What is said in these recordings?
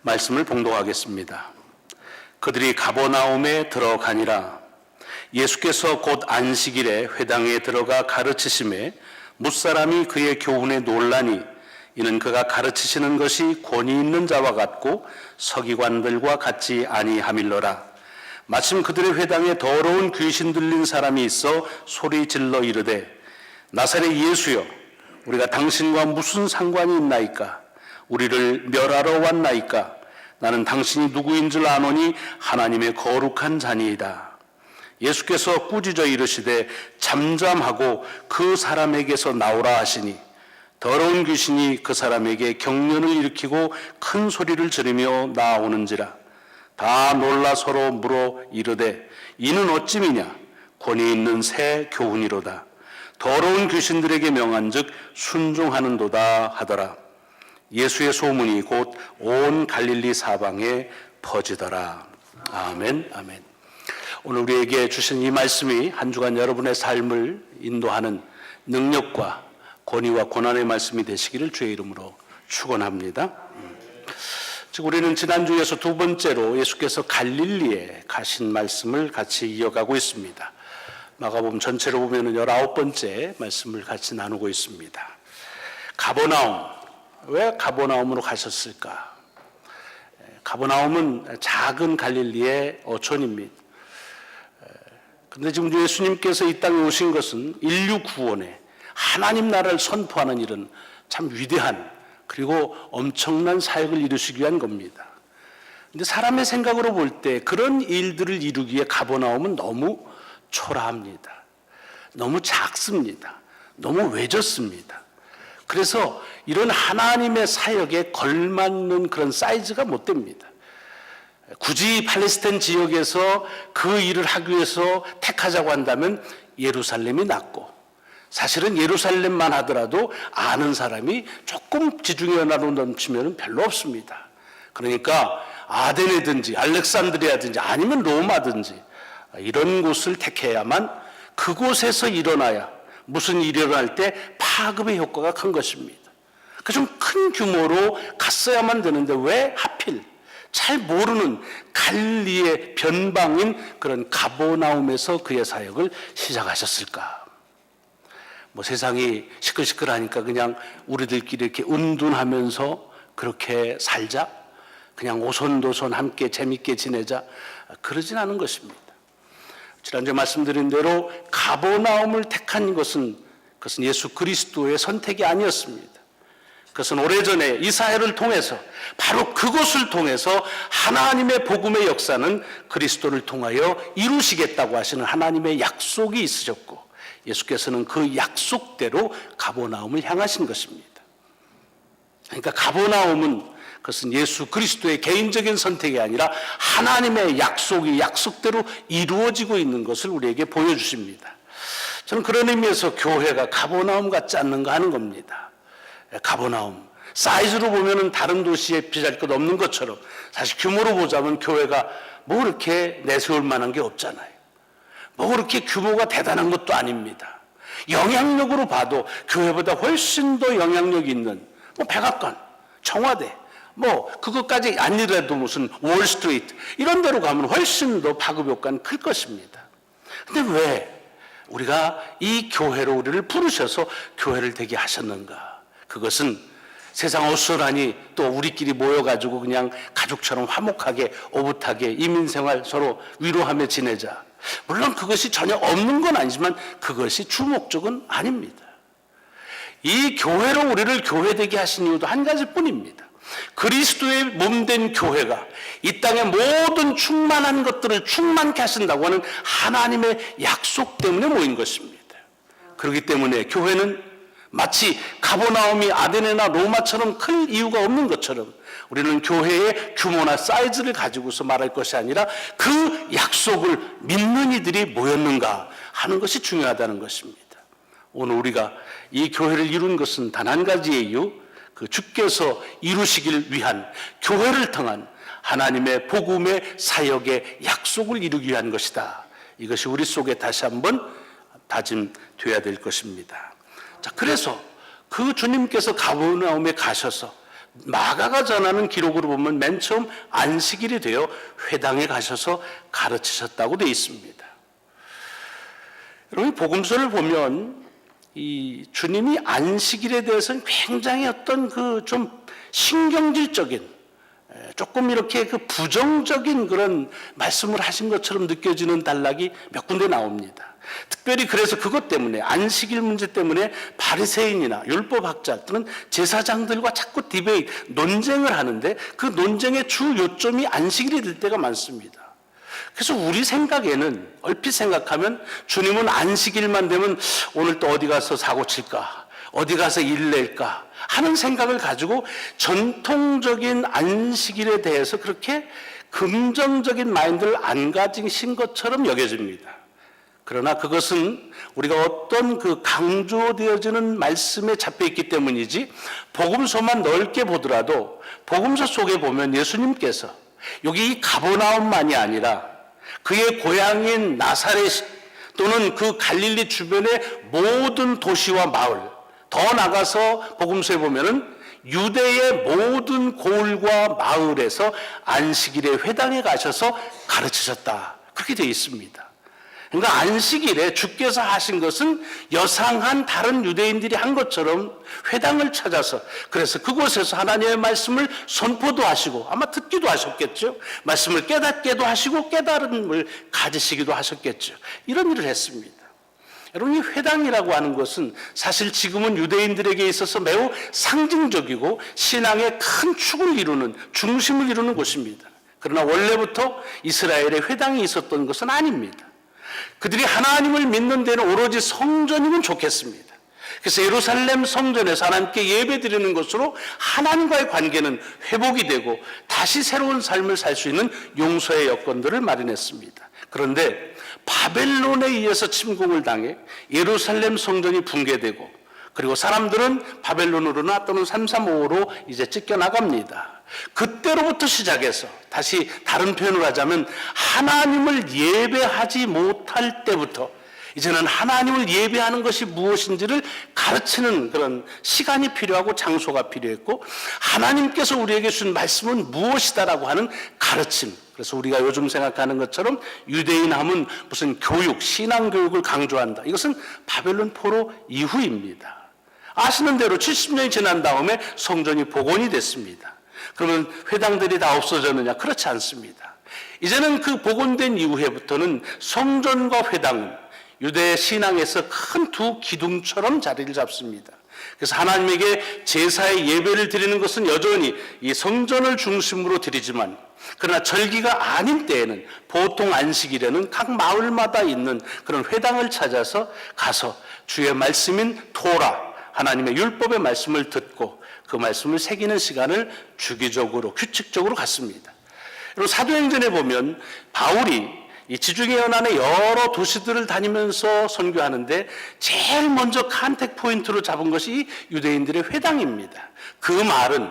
말씀을 봉독하겠습니다. 그들이 가버나움에 들어가니라. 예수께서 곧 안식일에 회당에 들어가 가르치심에 뭇사람이 그의 교훈에 놀라니 이는 그가 가르치시는 것이 권위 있는 자와 같고 서기관들과 같지 아니함일러라. 마침 그들의 회당에 더러운 귀신 들린 사람이 있어 소리 질러 이르되 나사렛 예수여, 우리가 당신과 무슨 상관이 있나이까? 우리를 멸하러 왔나이까? 나는 당신이 누구인 줄 아노니 하나님의 거룩한 자니이다. 예수께서 꾸짖어 이르시되 잠잠하고 그 사람에게서 나오라 하시니 더러운 귀신이 그 사람에게 경련을 일으키고 큰 소리를 지르며 나오는지라. 다 놀라 서로 물어 이르되 이는 어찌미냐? 권위 있는 새 교훈이로다. 더러운 귀신들에게 명한즉 순종하는도다 하더라. 예수의 소문이 곧 온 갈릴리 사방에 퍼지더라. 아멘, 아멘. 오늘 우리에게 주신 이 말씀이 한 주간 여러분의 삶을 인도하는 능력과 권위와 고난의 말씀이 되시기를 주의 이름으로 축원합니다. 즉 우리는 지난주에서 두 번째로 예수께서 갈릴리에 가신 말씀을 같이 이어가고 있습니다. 마가복음 전체로 보면 19번째 말씀을 같이 나누고 있습니다. 가버나움, 왜 가버나움으로 가셨을까? 가버나움은 작은 갈릴리의 어촌입니다. 그런데 지금 예수님께서 이 땅에 오신 것은 인류 구원에 하나님 나라를 선포하는 일은 참 위대한 그리고 엄청난 사역을 이루시기 위한 겁니다. 그런데 사람의 생각으로 볼 때 그런 일들을 이루기에 가버나움은 너무 초라합니다. 너무 작습니다. 너무 외졌습니다. 그래서 이런 하나님의 사역에 걸맞는 그런 사이즈가 못 됩니다. 굳이 팔레스타인 지역에서 그 일을 하기 위해서 택하자고 한다면 예루살렘이 낫고, 사실은 예루살렘만 하더라도 아는 사람이 조금 지중해 연화로 넘치면 별로 없습니다. 그러니까 아덴이든지 알렉산드리아든지 아니면 로마든지 이런 곳을 택해야만 그곳에서 일어나야 무슨 일이 일어날 때 파급의 효과가 큰 것입니다. 그 좀 큰 규모로 갔어야만 되는데 왜 하필 잘 모르는 갈릴리의 변방인 그런 가버나움에서 그의 사역을 시작하셨을까? 뭐 세상이 시끌시끌하니까 그냥 우리들끼리 이렇게 은둔하면서 그렇게 살자? 그냥 오손도손 함께 재밌게 지내자? 그러진 않은 것입니다. 지난주에 말씀드린 대로 가버나움을 택한 것은 그것은 예수 그리스도의 선택이 아니었습니다. 그것은 오래전에 이사야를 통해서 바로 그곳을 통해서 하나님의 복음의 역사는 그리스도를 통하여 이루시겠다고 하시는 하나님의 약속이 있으셨고, 예수께서는 그 약속대로 가버나움을 향하신 것입니다. 그러니까 가버나움은 그것은 예수 그리스도의 개인적인 선택이 아니라 하나님의 약속이 약속대로 이루어지고 있는 것을 우리에게 보여주십니다. 저는 그런 의미에서 교회가 가버나움 같지 않는가 하는 겁니다. 가버나움, 사이즈로 보면 다른 도시에 비할 것 없는 것처럼 사실 규모로 보자면 교회가 뭐 그렇게 내세울 만한 게 없잖아요. 뭐 그렇게 규모가 대단한 것도 아닙니다. 영향력으로 봐도 교회보다 훨씬 더 영향력 있는 뭐 백악관, 청와대, 뭐 그것까지 아니라도 무슨 월스트리트 이런 데로 가면 훨씬 더 파급 효과는 클 것입니다. 근데 왜 우리가 이 교회로 우리를 부르셔서 교회를 되게 하셨는가? 그것은 세상 어수선하니 또 우리끼리 모여가지고 그냥 가족처럼 화목하게 오붓하게 이민생활 서로 위로하며 지내자. 물론 그것이 전혀 없는 건 아니지만 그것이 주목적은 아닙니다. 이 교회로 우리를 교회되게 하신 이유도 한 가지뿐입니다. 그리스도의 몸된 교회가 이 땅의 모든 충만한 것들을 충만케 하신다고 하는 하나님의 약속 때문에 모인 것입니다. 그렇기 때문에 교회는 마치 가버나움이 아데네나 로마처럼 클 이유가 없는 것처럼 우리는 교회의 규모나 사이즈를 가지고서 말할 것이 아니라 그 약속을 믿는 이들이 모였는가 하는 것이 중요하다는 것입니다. 오늘 우리가 이 교회를 이룬 것은 단 한 가지의 이유, 그 주께서 이루시길 위한 교회를 통한 하나님의 복음의 사역의 약속을 이루기 위한 것이다. 이것이 우리 속에 다시 한번 다짐되어야 될 것입니다. 자, 그래서 그 주님께서 가버나움에 가셔서 마가가 전하는 기록으로 보면 맨 처음 안식일이 되어 회당에 가셔서 가르치셨다고 되어 있습니다. 여러분, 복음서를 보면 이 주님이 안식일에 대해서는 굉장히 어떤 그 좀 신경질적인, 조금 이렇게 그 부정적인 그런 말씀을 하신 것처럼 느껴지는 단락이 몇 군데 나옵니다. 특별히 그래서 그것 때문에, 안식일 문제 때문에 바리새인이나 율법학자들은 제사장들과 자꾸 논쟁을 하는데 그 논쟁의 주 요점이 안식일이 될 때가 많습니다. 그래서 우리 생각에는, 얼핏 생각하면 주님은 안식일만 되면 오늘 또 어디 가서 사고 칠까, 어디 가서 일 낼까 하는 생각을 가지고 전통적인 안식일에 대해서 그렇게 긍정적인 마인드를 안 가지신 것처럼 여겨집니다. 그러나 그것은 우리가 어떤 그 강조되어지는 말씀에 잡혀 있기 때문이지, 복음서만 넓게 보더라도 복음서 속에 보면 예수님께서 여기 이 가버나움만이 아니라 그의 고향인 나사렛 또는 그 갈릴리 주변의 모든 도시와 마을, 더 나가서 복음서에 보면은 유대의 모든 고을과 마을에서 안식일에 회당에 가셔서 가르치셨다, 그렇게 되어 있습니다. 그러니까 안식일에 주께서 하신 것은 여상한 다른 유대인들이 한 것처럼 회당을 찾아서, 그래서 그곳에서 하나님의 말씀을 선포도 하시고 아마 듣기도 하셨겠죠. 말씀을 깨닫게도 하시고 깨달음을 가지시기도 하셨겠죠. 이런 일을 했습니다. 여러분, 이 회당이라고 하는 것은 사실 지금은 유대인들에게 있어서 매우 상징적이고 신앙의 큰 축을 이루는, 중심을 이루는 곳입니다. 그러나 원래부터 이스라엘에 회당이 있었던 것은 아닙니다. 그들이 하나님을 믿는 데는 오로지 성전이면 좋겠습니다. 그래서 예루살렘 성전에서 하나님께 예배드리는 것으로 하나님과의 관계는 회복이 되고 다시 새로운 삶을 살 수 있는 용서의 여건들을 마련했습니다. 그런데 바벨론에 의해서 침공을 당해 예루살렘 성전이 붕괴되고, 그리고 사람들은 바벨론으로나 또는 335로 이제 찢겨나갑니다. 그때로부터 시작해서, 다시 다른 표현을 하자면 하나님을 예배하지 못할 때부터 이제는 하나님을 예배하는 것이 무엇인지를 가르치는 그런 시간이 필요하고 장소가 필요했고, 하나님께서 우리에게 주신 말씀은 무엇이다라고 하는 가르침. 그래서 우리가 요즘 생각하는 것처럼 유대인 하면 무슨 교육, 신앙 교육을 강조한다, 이것은 바벨론 포로 이후입니다. 아시는 대로 70년이 지난 다음에 성전이 복원이 됐습니다. 그러면 회당들이 다 없어졌느냐? 그렇지 않습니다. 이제는 그 복원된 이후에부터는 성전과 회당은 유대 신앙에서 큰 두 기둥처럼 자리를 잡습니다. 그래서 하나님에게 제사의 예배를 드리는 것은 여전히 이 성전을 중심으로 드리지만, 그러나 절기가 아닌 때에는, 보통 안식일에는 각 마을마다 있는 그런 회당을 찾아서 가서 주의 말씀인 토라, 하나님의 율법의 말씀을 듣고 그 말씀을 새기는 시간을 주기적으로, 규칙적으로 갖습니다. 그리고 사도행전에 보면 바울이 이 지중해 연안의 여러 도시들을 다니면서 선교하는데 제일 먼저 컨택 포인트로 잡은 것이 유대인들의 회당입니다. 그 말은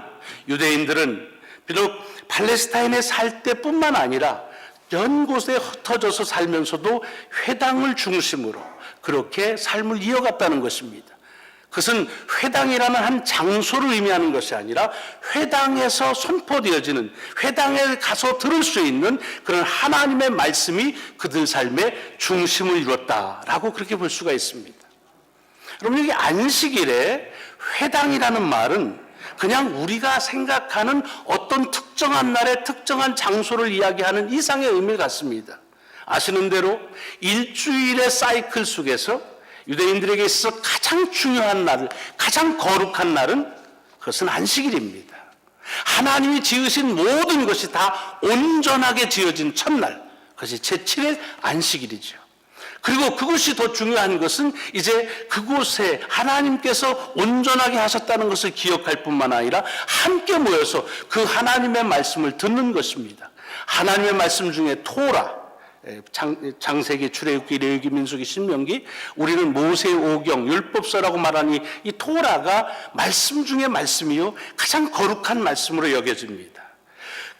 유대인들은 비록 팔레스타인에 살 때뿐만 아니라 연 곳에 흩어져서 살면서도 회당을 중심으로 그렇게 삶을 이어갔다는 것입니다. 그것은 회당이라는 한 장소를 의미하는 것이 아니라 회당에서 선포되어지는, 회당에 가서 들을 수 있는 그런 하나님의 말씀이 그들 삶의 중심을 이뤘다라고 그렇게 볼 수가 있습니다. 여러분, 여기 안식일에 회당이라는 말은 그냥 우리가 생각하는 어떤 특정한 날의 특정한 장소를 이야기하는 이상의 의미를 갖습니다. 아시는 대로 일주일의 사이클 속에서 유대인들에게 있어서 가장 중요한 날, 가장 거룩한 날은 그것은 안식일입니다. 하나님이 지으신 모든 것이 다 온전하게 지어진 첫날, 그것이 제7일 안식일이죠. 그리고 그것이 더 중요한 것은 이제 그곳에 하나님께서 온전하게 하셨다는 것을 기억할 뿐만 아니라 함께 모여서 그 하나님의 말씀을 듣는 것입니다. 하나님의 말씀 중에 토라, 창세기, 출애굽기, 레위기, 민수기, 신명기, 우리는 모세 오경, 율법서라고 말하니 이 토라가 말씀 중에 말씀이요 가장 거룩한 말씀으로 여겨집니다.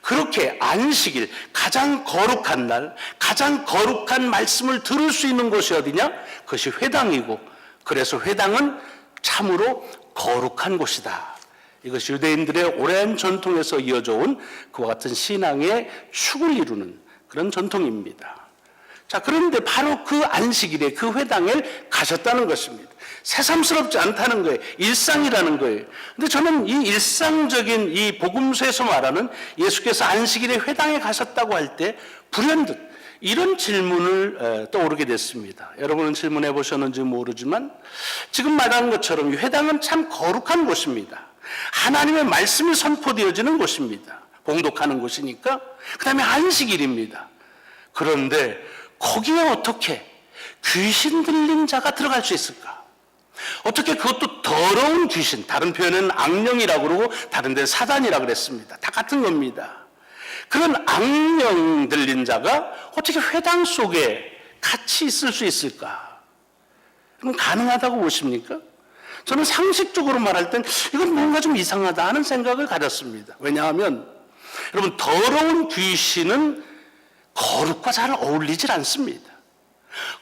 그렇게 안식일, 가장 거룩한 날, 가장 거룩한 말씀을 들을 수 있는 곳이 어디냐? 그것이 회당이고, 그래서 회당은 참으로 거룩한 곳이다, 이것이 유대인들의 오랜 전통에서 이어져 온 그와 같은 신앙의 축을 이루는 그런 전통입니다. 자, 그런데 바로 그 안식일에 그 회당에 가셨다는 것입니다. 새삼스럽지 않다는 거예요. 일상이라는 거예요. 근데 저는 이 일상적인 이 복음서에서 말하는 예수께서 안식일에 회당에 가셨다고 할 때 불현듯 이런 질문을 떠오르게 됐습니다. 여러분은 질문해 보셨는지 모르지만 지금 말하는 것처럼 이 회당은 참 거룩한 곳입니다. 하나님의 말씀이 선포되어지는 곳입니다. 봉독하는 곳이니까. 그 다음에 안식일입니다. 그런데 거기에 어떻게 귀신 들린 자가 들어갈 수 있을까? 어떻게 그것도 더러운 귀신, 다른 표현은 악령이라고 그러고 다른 데는 사단이라고 그랬습니다. 다 같은 겁니다. 그런 악령 들린 자가 어떻게 회당 속에 같이 있을 수 있을까? 그럼 가능하다고 보십니까? 저는 상식적으로 말할 땐 이건 뭔가 좀 이상하다 하는 생각을 가졌습니다. 왜냐하면 여러분, 더러운 귀신은 거룩과 잘 어울리질 않습니다.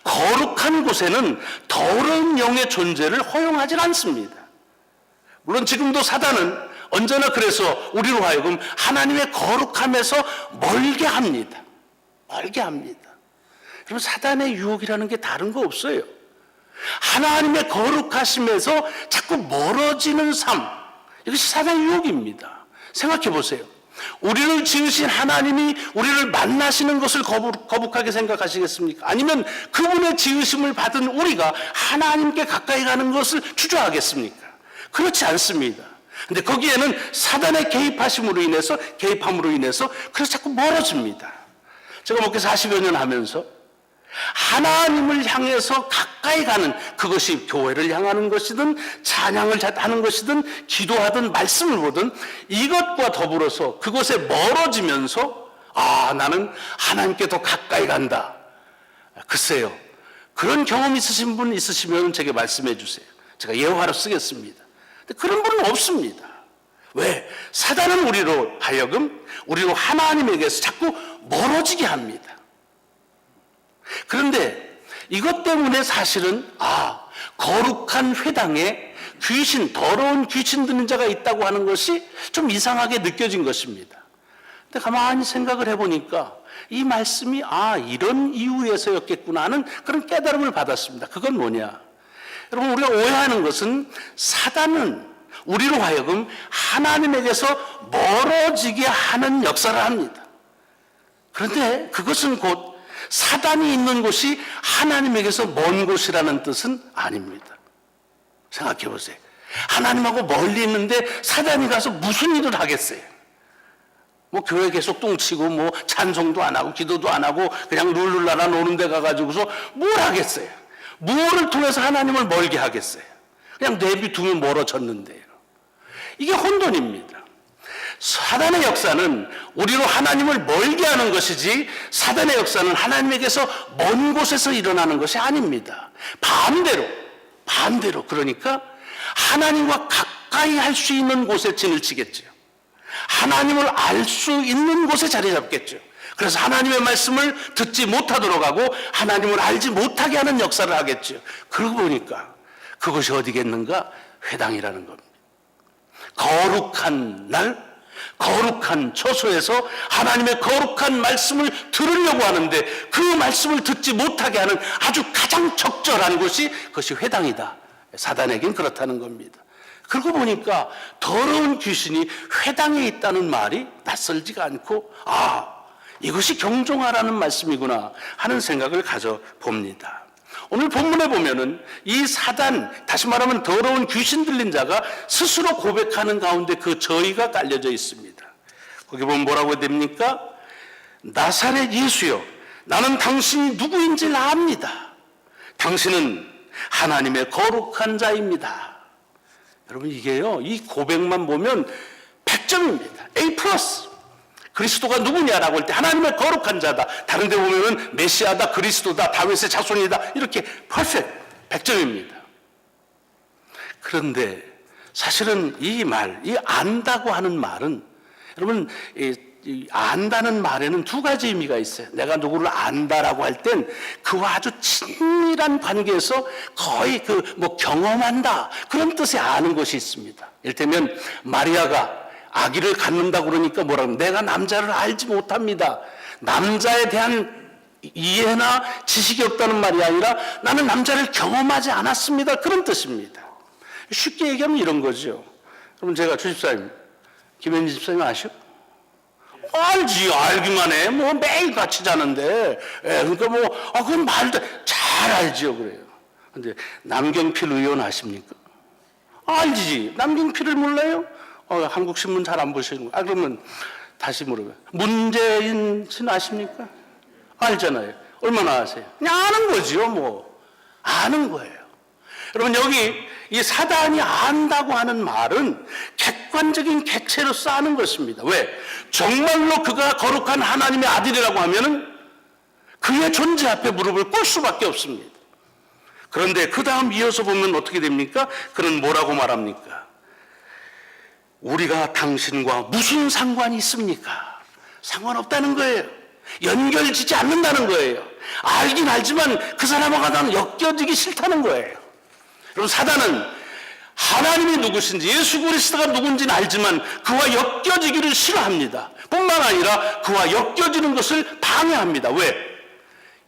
거룩한 곳에는 더러운 영의 존재를 허용하지 않습니다. 물론 지금도 사단은 언제나 그래서 우리로 하여금 하나님의 거룩함에서 멀게 합니다. 멀게 합니다. 여러분, 사단의 유혹이라는 게 다른 거 없어요. 하나님의 거룩하심에서 자꾸 멀어지는 삶, 이것이 사단의 유혹입니다. 생각해 보세요. 우리를 지으신 하나님이 우리를 만나시는 것을 거북하게 생각하시겠습니까? 아니면 그분의 지으심을 받은 우리가 하나님께 가까이 가는 것을 주저하겠습니까? 그렇지 않습니다. 근데 거기에는 사단의 개입함으로 인해서 그래서 자꾸 멀어집니다. 제가 목회 40여 년 하면서 하나님을 향해서 가까이 가는, 그것이 교회를 향하는 것이든 찬양을 하는 것이든 기도하든 말씀을 보든, 이것과 더불어서 그곳에 멀어지면서 나는 하나님께 더 가까이 간다. 글쎄요, 그런 경험 있으신 분 있으시면 제게 말씀해 주세요. 제가 예화로 쓰겠습니다. 근데 그런 분은 없습니다. 왜? 사단은 우리로 하여금 우리로 하나님에게서 자꾸 멀어지게 합니다. 그런데 이것 때문에 사실은 거룩한 회당에 더러운 귀신 드는 자가 있다고 하는 것이 좀 이상하게 느껴진 것입니다. 근데 가만히 생각을 해보니까 이 말씀이 이런 이유에서였겠구나 하는 그런 깨달음을 받았습니다. 그건 뭐냐? 여러분, 우리가 오해하는 것은 사단은 우리로 하여금 하나님에게서 멀어지게 하는 역사를 합니다. 그런데 그것은 곧 사단이 있는 곳이 하나님에게서 먼 곳이라는 뜻은 아닙니다. 생각해 보세요. 하나님하고 멀리 있는데 사단이 가서 무슨 일을 하겠어요? 교회 계속 똥치고 찬송도 안 하고 기도도 안 하고 그냥 룰루라라 노는 데 가가지고서 뭘 하겠어요? 무엇을 통해서 하나님을 멀게 하겠어요? 그냥 내비두면 멀어졌는데요. 이게 혼돈입니다. 사단의 역사는 우리로 하나님을 멀게 하는 것이지, 사단의 역사는 하나님에게서 먼 곳에서 일어나는 것이 아닙니다. 반대로 그러니까 하나님과 가까이 할 수 있는 곳에 진을 치겠죠. 하나님을 알 수 있는 곳에 자리 잡겠죠. 그래서 하나님의 말씀을 듣지 못하도록 하고 하나님을 알지 못하게 하는 역사를 하겠죠. 그러고 보니까 그것이 어디겠는가? 회당이라는 겁니다. 거룩한 날, 거룩한 처소에서 하나님의 거룩한 말씀을 들으려고 하는데 그 말씀을 듣지 못하게 하는 아주 가장 적절한 곳이 그것이 회당이다. 사단에겐 그렇다는 겁니다. 그러고 보니까 더러운 귀신이 회당에 있다는 말이 낯설지가 않고 이것이 경종하라는 말씀이구나 하는 생각을 가져봅니다. 오늘 본문에 보면은 이 사단, 다시 말하면 더러운 귀신 들린 자가 스스로 고백하는 가운데 그 저희가 깔려져 있습니다. 거기 보면 뭐라고 됩니까? 나사렛 예수여, 나는 당신이 누구인지 압니다. 당신은 하나님의 거룩한 자입니다. 여러분, 이게요, 이 고백만 보면 100점입니다. A+. 그리스도가 누구냐라고 할 때 하나님의 거룩한 자다. 다른 데 보면은 메시아다, 그리스도다, 다윗의 자손이다. 이렇게 퍼펙트 100점입니다. 그런데 사실은 이 안다고 하는 말은 여러분 이 안다는 말에는 두 가지 의미가 있어요. 내가 누구를 안다라고 할 땐 그와 아주 친밀한 관계에서 거의 경험한다, 그런 뜻의 아는 것이 있습니다. 이를테면 마리아가 아기를 갖는다고 그러니까 뭐라고, 내가 남자를 알지 못합니다. 남자에 대한 이해나 지식이 없다는 말이 아니라 나는 남자를 경험하지 않았습니다, 그런 뜻입니다. 쉽게 얘기하면 이런 거죠. 그럼 제가 주집사님, 김현진 집사님 아시오? 알지, 알기만 해. 뭐 매일 같이 자는데. 그러니까 그건 말도 잘 알지요, 그래요. 근데 남경필 의원 아십니까? 알지. 남경필을 몰라요? 한국신문 잘 안 보시는 거. 그러면 다시 물어봐요. 문재인 씨 아십니까? 알잖아요. 얼마나 아세요? 그냥 아는 거지요, 뭐. 아는 거예요. 여러분, 여기 이 사단이 안다고 하는 말은 객관적인 객체로서 아는 것입니다. 왜? 정말로 그가 거룩한 하나님의 아들이라고 하면은 그의 존재 앞에 무릎을 꿇을 수밖에 없습니다. 그런데 그 다음 이어서 보면 어떻게 됩니까? 그는 뭐라고 말합니까? 우리가 당신과 무슨 상관이 있습니까? 상관없다는 거예요. 연결지지 않는다는 거예요. 알긴 알지만 그 사람하고 나는 엮여지기 싫다는 거예요. 여러분, 사단은 하나님이 누구신지, 예수 그리스도가 누군지는 알지만 그와 엮여지기를 싫어합니다. 뿐만 아니라 그와 엮여지는 것을 방해합니다. 왜?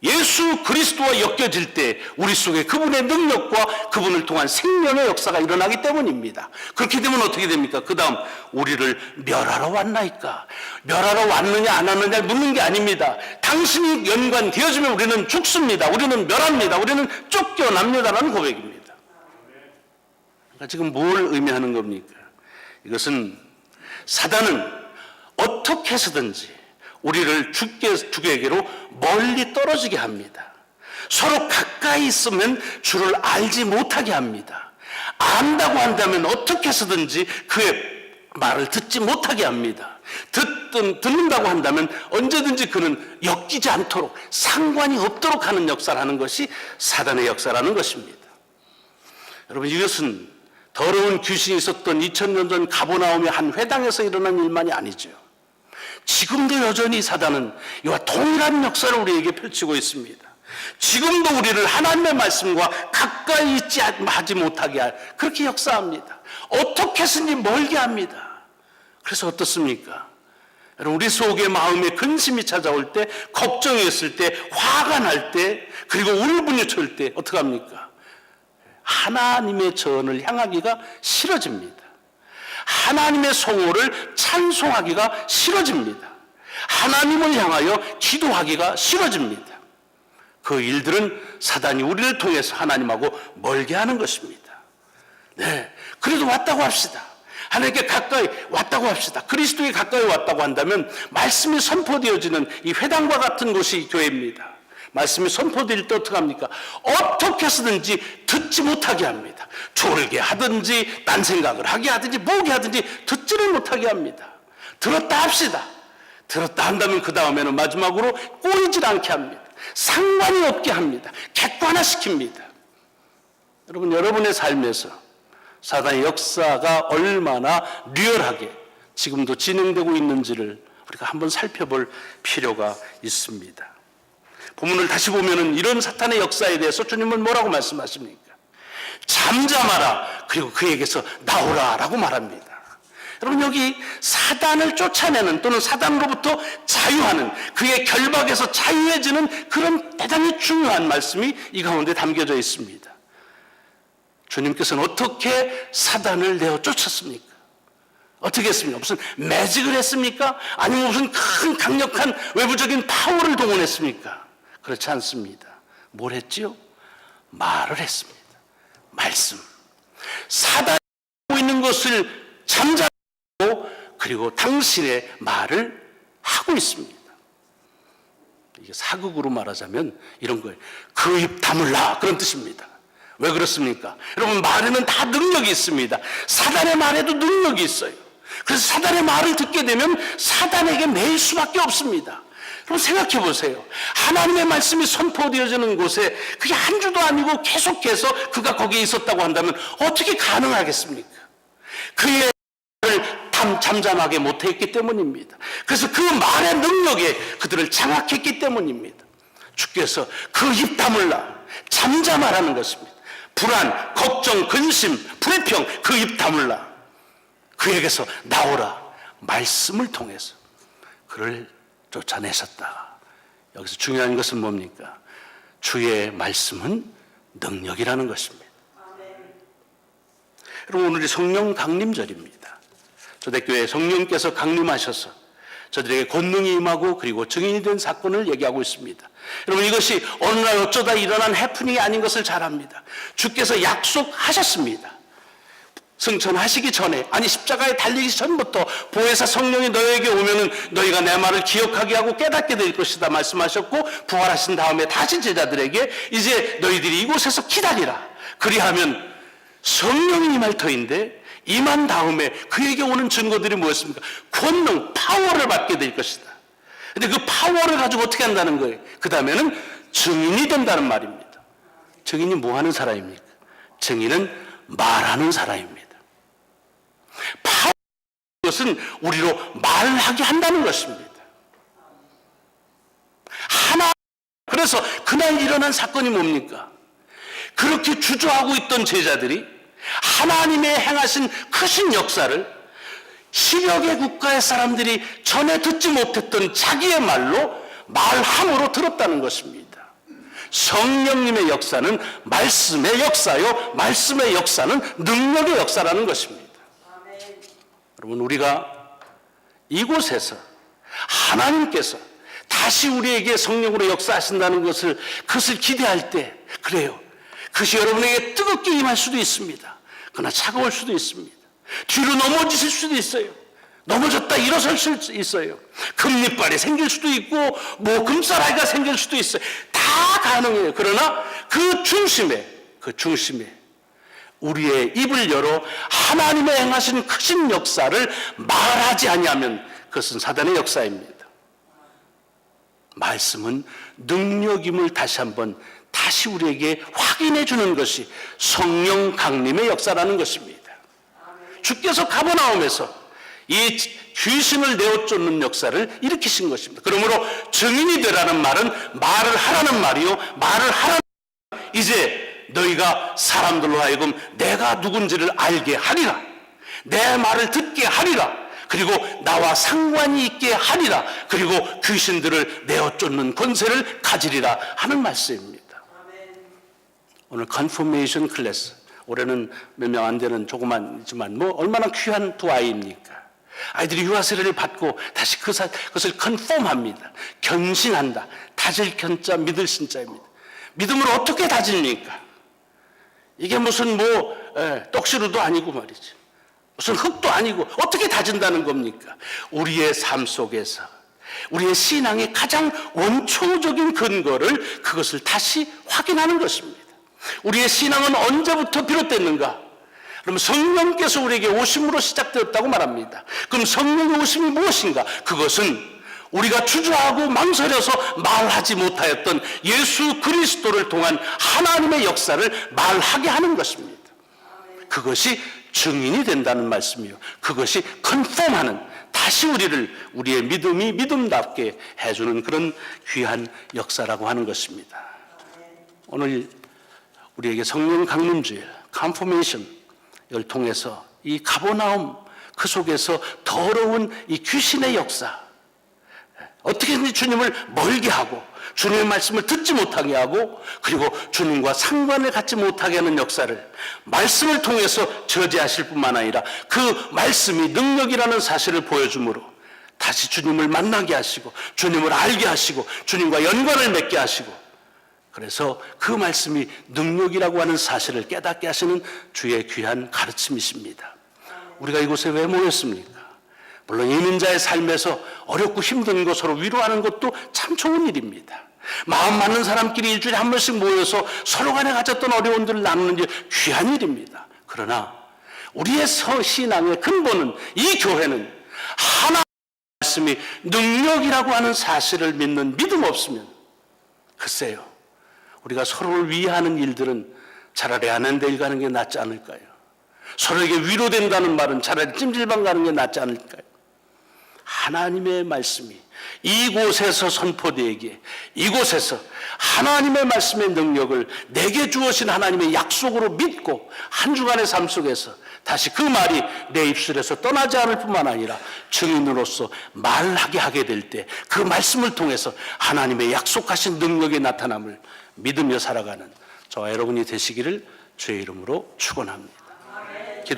예수 그리스도와 엮여질 때 우리 속에 그분의 능력과 그분을 통한 생명의 역사가 일어나기 때문입니다. 그렇게 되면 어떻게 됩니까? 그 다음, 우리를 멸하러 왔나이까? 멸하러 왔느냐 안 왔느냐를 묻는 게 아닙니다. 당신이 연관되어지면 우리는 죽습니다. 우리는 멸합니다. 우리는 쫓겨납니다라는 고백입니다. 그러니까 지금 뭘 의미하는 겁니까? 이것은 사단은 어떻게 해서든지 우리를 주에게로 멀리 떨어지게 합니다. 서로 가까이 있으면 주를 알지 못하게 합니다. 안다고 한다면 어떻게 해서든지 그의 말을 듣지 못하게 합니다. 듣는다고 한다면 언제든지 그는 엮이지 않도록, 상관이 없도록 하는 역사를 하는 것이 사단의 역사라는 것입니다. 여러분, 이것은 더러운 귀신이 있었던 2000년 전 가버나움의 한 회당에서 일어난 일만이 아니죠. 지금도 여전히 사단은 이와 동일한 역사를 우리에게 펼치고 있습니다. 지금도 우리를 하나님의 말씀과 가까이 하지 못하게 그렇게 역사합니다. 어떻게 해서든지 멀게 합니다. 그래서 어떻습니까? 여러분, 우리 속에 마음에 근심이 찾아올 때, 걱정이 있을 때, 화가 날 때, 그리고 울분이 때 어떻게 합니까? 하나님의 전을 향하기가 싫어집니다. 하나님의 성호를 찬송하기가 싫어집니다. 하나님을 향하여 기도하기가 싫어집니다. 그 일들은 사단이 우리를 통해서 하나님하고 멀게 하는 것입니다. 네, 그래도 왔다고 합시다. 하나님께 가까이 왔다고 합시다. 그리스도에 가까이 왔다고 한다면 말씀이 선포되어지는 이 회당과 같은 곳이 교회입니다. 말씀이 선포될 때 어떻게 합니까? 어떻게 해서든지 듣지 못하게 합니다. 졸게 하든지 딴 생각을 하게 하든지 뭐게 하든지 듣지를 못하게 합니다. 들었다 합시다. 들었다 한다면 그 다음에는 마지막으로 꼬이질 않게 합니다. 상관이 없게 합니다. 객관화시킵니다. 여러분, 여러분의 삶에서 사단의 역사가 얼마나 리얼하게 지금도 진행되고 있는지를 우리가 한번 살펴볼 필요가 있습니다. 본문을 다시 보면은 이런 사탄의 역사에 대해서 주님은 뭐라고 말씀하십니까? 잠잠하라, 그리고 그에게서 나오라 라고 말합니다. 여러분, 여기 사단을 쫓아내는 또는 사단으로부터 자유하는, 그의 결박에서 자유해지는 그런 대단히 중요한 말씀이 이 가운데 담겨져 있습니다. 주님께서는 어떻게 사단을 내어 쫓았습니까? 어떻게 했습니까? 무슨 매직을 했습니까? 아니면 무슨 큰 강력한 외부적인 파워를 동원했습니까? 그렇지 않습니다. 뭘 했지요? 말을 했습니다. 말씀. 사단이 하고 있는 것을 잠잠하고 그리고 당신의 말을 하고 있습니다. 이게 사극으로 말하자면 이런 거예요. 그 입 다물라, 그런 뜻입니다. 왜 그렇습니까? 여러분, 말에는 다 능력이 있습니다. 사단의 말에도 능력이 있어요. 그래서 사단의 말을 듣게 되면 사단에게 매일 수밖에 없습니다. 그럼 생각해 보세요. 하나님의 말씀이 선포되어지는 곳에 그게 한 주도 아니고 계속해서 그가 거기에 있었다고 한다면 어떻게 가능하겠습니까? 그의 말을 잠잠하게 못했기 때문입니다. 그래서 그 말의 능력에 그들을 장악했기 때문입니다. 주께서 그 입 다물라, 잠잠하라는 것입니다. 불안, 걱정, 근심, 불평, 그 입 다물라. 그에게서 나오라. 말씀을 통해서 그를 쫓아내셨다. 여기서 중요한 것은 뭡니까? 주의 말씀은 능력이라는 것입니다. 여러분, 오늘이 성령 강림절입니다. 초대교회 성령께서 강림하셔서 저들에게 권능이 임하고 그리고 증인이 된 사건을 얘기하고 있습니다. 여러분, 이것이 어느 날 어쩌다 일어난 해프닝이 아닌 것을 잘 압니다. 주께서 약속하셨습니다. 승천하시기 전에, 아니 십자가에 달리기 전부터 보혜사 성령이 너희에게 오면은 너희가 내 말을 기억하게 하고 깨닫게 될 것이다 말씀하셨고, 부활하신 다음에 다시 제자들에게 이제 너희들이 이곳에서 기다리라. 그리하면 성령이 임할 터인데, 임한 다음에 그에게 오는 증거들이 뭐였습니까? 권능, 파워를 받게 될 것이다. 근데 그 파워를 가지고 어떻게 한다는 거예요? 그 다음에는 증인이 된다는 말입니다. 증인이 뭐 하는 사람입니까? 증인은 말하는 사람입니다. 파워, 것은 우리로 말하게 한다는 것입니다. 그래서 그날 일어난 사건이 뭡니까? 그렇게 주저하고 있던 제자들이 하나님의 행하신 크신 역사를 시력의 국가의 사람들이 전에 듣지 못했던 자기의 말로 말함으로 들었다는 것입니다. 성령님의 역사는 말씀의 역사요, 말씀의 역사는 능력의 역사라는 것입니다. 아멘. 여러분, 우리가 이곳에서 하나님께서 다시 우리에게 성령으로 역사하신다는 그것을 기대할 때, 그래요, 그것이 여러분에게 뜨겁게 임할 수도 있습니다. 그러나 차가울 수도 있습니다. 뒤로 넘어지실 수도 있어요. 넘어졌다 일어설 수 있어요. 금리빨이 생길 수도 있고 뭐 금사라기가 생길 수도 있어요. 다 가능해요. 그러나 그 중심에 우리의 입을 열어 하나님의 행하신 크신 역사를 말하지 아니하면 그것은 사단의 역사입니다. 말씀은 능력임을 다시 우리에게 확인해 주는 것이 성령 강림의 역사라는 것입니다. 주께서 가버나움에서 이 귀신을 내어 쫓는 역사를 일으키신 것입니다. 그러므로 증인이 되라는 말은 말을 하라는 말이요, 말을 하라는 말은 이제 너희가 사람들로 하여금 내가 누군지를 알게 하리라, 내 말을 듣게 하리라, 그리고 나와 상관이 있게 하리라, 그리고 귀신들을 내어 쫓는 권세를 가지리라 하는 말씀입니다. 오늘 컨포메이션 클래스, 올해는 몇 명 안 되는 조그만이지만 뭐 얼마나 귀한 두 아이입니까? 아이들이 유아 세례를 받고 다시 그것을 컨폼합니다. 견신한다. 다질 견자 믿을 신자입니다. 믿음을 어떻게 다집니까? 이게 무슨 떡시루도 아니고 말이지, 무슨 흙도 아니고 어떻게 다진다는 겁니까? 우리의 삶 속에서 우리의 신앙의 가장 원초적인 근거를, 그것을 다시 확인하는 것입니다. 우리의 신앙은 언제부터 비롯됐는가? 그럼 성령께서 우리에게 오심으로 시작되었다고 말합니다. 그럼 성령의 오심이 무엇인가? 그것은 우리가 주저하고 망설여서 말하지 못하였던 예수 그리스도를 통한 하나님의 역사를 말하게 하는 것입니다. 그것이 증인이 된다는 말씀이요, 그것이 컨펌하는, 다시 우리의 믿음이 믿음답게 해주는 그런 귀한 역사라고 하는 것입니다. 오늘 우리에게 성령 강림주일, 컨포메이션을 통해서 이 가버나움, 그 속에서 더러운 이 귀신의 역사, 어떻게든지 주님을 멀게 하고 주님의 말씀을 듣지 못하게 하고 그리고 주님과 상관을 갖지 못하게 하는 역사를 말씀을 통해서 저지하실 뿐만 아니라 그 말씀이 능력이라는 사실을 보여주므로 다시 주님을 만나게 하시고 주님을 알게 하시고 주님과 연관을 맺게 하시고, 그래서 그 말씀이 능력이라고 하는 사실을 깨닫게 하시는 주의 귀한 가르침이십니다. 우리가 이곳에 왜 모였습니까? 물론 이민자의 삶에서 어렵고 힘든 거 서로 위로하는 것도 참 좋은 일입니다. 마음 맞는 사람끼리 일주일에 한 번씩 모여서 서로 간에 가졌던 어려움들을 나누는 일, 귀한 일입니다. 그러나 우리의 신앙의 근본은, 이 교회는 하나님의 말씀이 능력이라고 하는 사실을 믿는 믿음 없으면, 글쎄요, 우리가 서로를 위하는 일들은 차라리 아멘데일 가는 게 낫지 않을까요? 서로에게 위로된다는 말은 차라리 찜질방 가는 게 낫지 않을까요? 하나님의 말씀이 이곳에서 선포되기에, 이곳에서 하나님의 말씀의 능력을 내게 주어진 하나님의 약속으로 믿고 한 주간의 삶 속에서 다시 그 말이 내 입술에서 떠나지 않을 뿐만 아니라 증인으로서 말하게 하게 될 때 그 말씀을 통해서 하나님의 약속하신 능력의 나타남을 믿으며 살아가는 저와 여러분이 되시기를 주의 이름으로 축원합니다.